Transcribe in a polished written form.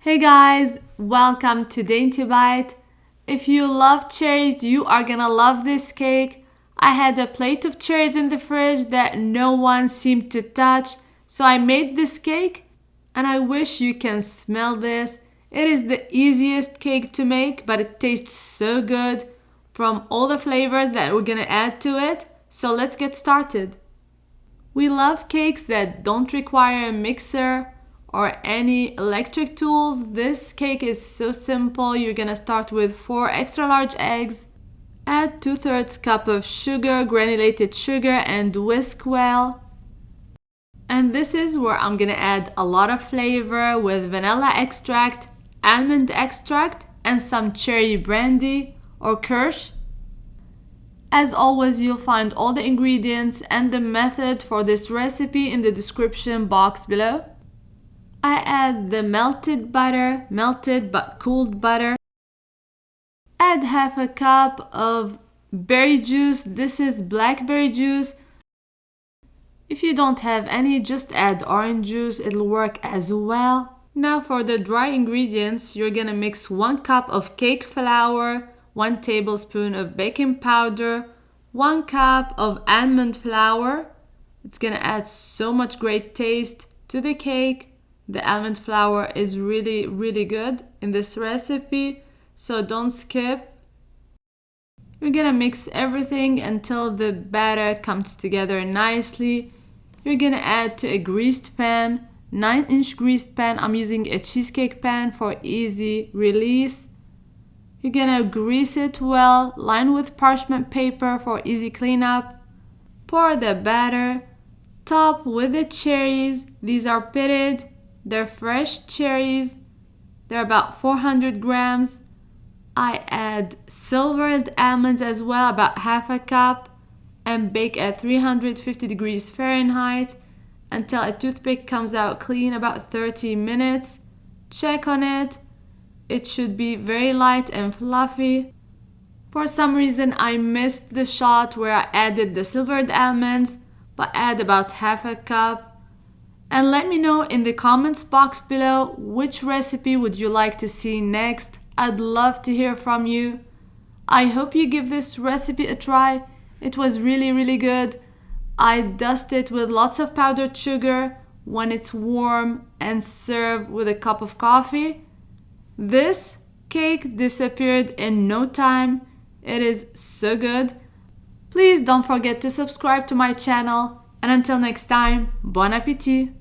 Hey guys, welcome to Dainty Bite. If you love cherries, you are gonna love this cake. I had a plate of cherries in the fridge that no one seemed to touch, so I made this cake and I wish you can smell this. It is the easiest cake to make, but it tastes so good from all the flavors that we're gonna add to it. So let's get started. We love cakes that don't require a mixer or any electric tools. This cake is so simple. You're gonna start with 4 extra large eggs. Add 2/3 cup of sugar, granulated sugar, and whisk well. And this is where I'm gonna add a lot of flavor with vanilla extract, almond extract, and some cherry brandy or kirsch. As always, you'll find all the ingredients and the method for this recipe in the description box below. I add the melted butter, melted but cooled butter. Add half a cup of berry juice. This is blackberry juice. If you don't have any, just add orange juice. It'll work as well. Now for the dry ingredients, you're gonna mix 1 cup of cake flour, 1 tablespoon of baking powder, 1 cup of almond flour. It's gonna add so much great taste to the cake. The almond flour is really good in this recipe, so don't skip. You're gonna mix everything until the batter comes together nicely. You're gonna add to a greased pan, 9-inch greased pan. I'm using a cheesecake pan for easy release. You're gonna grease it well, line with parchment paper for easy cleanup. Pour the batter, top with the cherries. These are pitted. They're fresh cherries. They're about 400 grams. I add silvered almonds as well, about half a cup, and bake at 350 degrees Fahrenheit until a toothpick comes out clean, about 30 minutes. Check on it. It should be very light and fluffy. For some reason, I missed the shot where I added the silvered almonds, but add about half a cup. And let me know in the comments box below which recipe would you like to see next. I'd love to hear from you. I hope you give this recipe a try. It was really good. I dust it with lots of powdered sugar when it's warm and serve with a cup of coffee. This cake disappeared in no time. It is so good. Please don't forget to subscribe to my channel. And until next time, bon appétit!